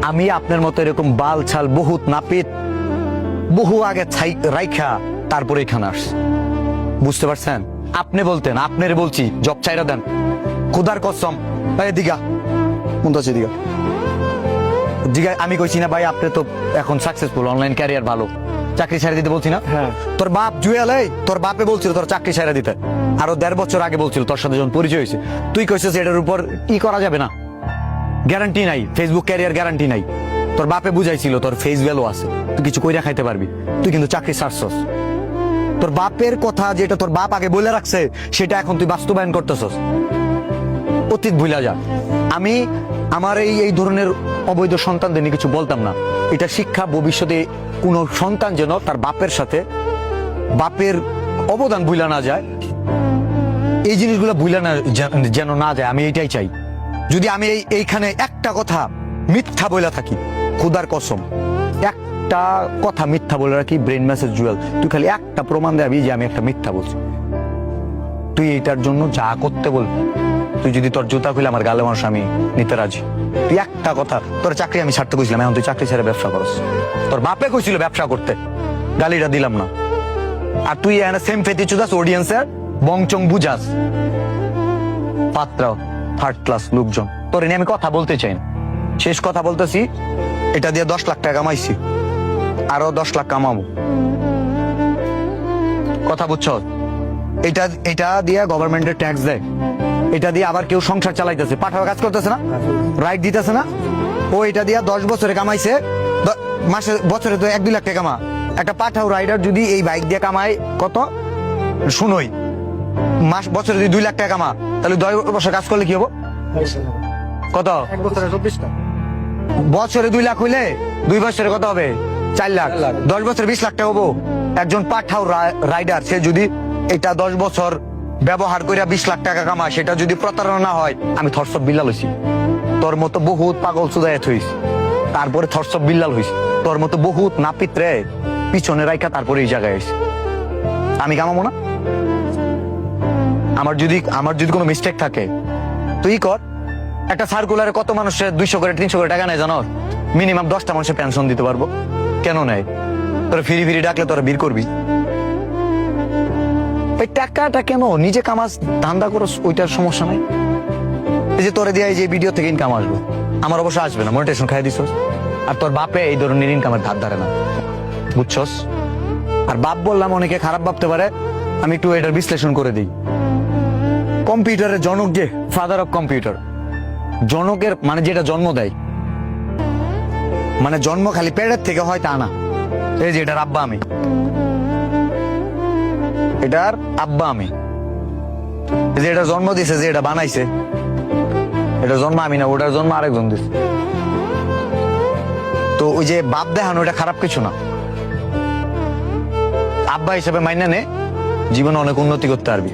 আমি আপনার মতো এরকম বাল ছাল বহুত নাপিত বহু আগে রাইখা তারপরে এখানে আসছি, বুঝতে পারছেন? আপনি বলতেন, আপনারে বলছি জব চাইরা দেন, খুদার কসম। ভাই দিঘা কোন আছে দিঘা দিঘা আমি কইছি না ভাই আপনি তো এখন সাকসেসফুল, অনলাইন ক্যারিয়ার ভালো, চাকরি ছেড়ে দিতে বলছি না? হ্যাঁ। তোর বাপ জুয়েল, তোর বাপে বলছিল তোর চাকরি ছেড়ে দিতে, আরো 1.5 বছর আগে বলছিল, তোর সাথে যখন পরিচয় হয়েছে। তুই কইছিস এটার উপর কি করা যাবে না, গ্যারান্টি নাই, ফেসবুক ক্যারিয়ার গ্যারান্টি নাই। তোর বাপে বুঝাইছিল তোর ফেস ভ্যালু আছে, তুই কিছু কইরা খাইতে পারবি, তুই কিন্তু চাকরি ছাড়ছস। তোর বাপের কথা যেটা তোর বাপ আগে বলে রাখছে সেটা এখন তুই বাস্তবায়ন করতেছস। অতীত ভুলা যা। আমি আমার এই ধরনের অবৈধ সন্তানদের নিয়ে কিছু বলতাম না। এটা শিক্ষা, ভবিষ্যতে কোন সন্তান যেন তার বাপের সাথে বাপের অবদান ভুলা না যায়, এই জিনিসগুলো ভুলা না যেন না যায়, আমি এইটাই চাই। যদি আমি এইখানে একটা কথা মিথ্যা বলে থাকি, খুদার কসম একটা কথা মিথ্যা বলে রাখি, ব্রেন মেসেজ জুয়েল, তুই খালি একটা প্রমাণ দেবি যে আমি একটা মিথ্যা বলছি, তুই এইটার জন্য যা করতে বল। তুই যদি তোর জুতা খুলে আমার গালে মানুষ আমি নিতে রাজি। তুই একটা কথা, তোর চাকরি আমি ছাড়তে কইছিলাম, এখন তুই চাকরি ছেড়ে ব্যবসা করস। তোর বাপে কইছিল ব্যবসা করতে, গালিটা দিলাম না। আর তুই এখানে সেম ফেতি চুদাস অডিয়েন্সের বংচং বুঝাস, পাত্র থার্ড ক্লাস লোকজন। তোর নিয়ে আমি কথা বলতে চাই না, শেষ কথা বলতেছি। এটা দিয়ে 10 লাখ টাকা কামাইছি, আরো 10 লাখ কামাবো, কথা বুঝছ? এটা দিয়ে গভর্নমেন্টের ট্যাক্স দেয়, এটা দিয়ে আবার কেউ সংসার চালাইতেছে, পাঠাও কাজ করতেছে না, রাইট দিতেছে না। ও এটা দিয়ে 10 বছরে কামাইছে, মাসে বছরে তো 1-2 লাখ টাকা কামা। একটা পাঠাও রাইডার যদি এই বাইক দিয়ে কামায় কত শুনোই, বছরে যদি 2 লাখ টাকা কামা, তাহলে 10 বছর কাজ করলে কি হবো? কত? বছরে 2 লাখ হইলে 2 বছরে কত হবে? 4 লাখ। 10 বছরে 20 লাখ টাকা হবো। একজন পাঠাও রাইডার সে যদি এটা 10 বছর ব্যবহার করে 20 লাখ টাকা কামায়, সেটা যদি প্রতারণা না হয়, আমি থরসব বিল্লাল হইছি। তোর মতো বহুত পাগল সুদায়াত হইস, তারপরে থরসব বিল্লাল হইস। তোর মতো বহুত নাপিত রে পিছনে রাইখা তারপরে এই জায়গায় আইস। আমি কামাবো না? আমার যদি কোনো মিস্টেক থাকে তুই কর। একটা সার্কুলারে কত মানুষের 200 করে 300 করে টাকা নেয় জানো? মিনিমাম 10টা মানুষের পেনশন দিতে পারবো। কেন নেয়? তোরা ফিরি ডাকলে তোরা বীর করবি। এই টাকাটা কেন নিজে কামাস, ধান্দা করস, ওইটার সমস্যা নাই। এই যে তোরে দিয়ে এই যে ভিডিও থেকে ইনকাম আসবে, আমার অবশ্য আসবে না, মনিটাইজেশন খাই দিছস। আর তোর বাপে এই ধরনের ইনকামের ধার ধারে না, বুঝছস? আর বাপ বললাম অনেকে খারাপ ভাবতে পারে, আমি একটু এটার বিশ্লেষণ করে দিই। কম্পিউটারের জনক যে ফাদার অফ কম্পিউটার, জনকের মানে যেটা জন্ম দেয়, মানে জন্ম খালি পেটের থেকে হয় তা না। এই যে এটার আব্বা আমি, এটার আব্বা আমি। যে এটা জন্ম দিছে, যে এটা বানাইছে, এটা জন্ম আমি না, ওটার জন্ম আরেকজন দিছে। তো ওই যে বাপ দেখানো, এটা খারাপ কিছু না। আব্বা হিসেবে মাইনা নে, জীবনে অনেক উন্নতি করতে পারবি।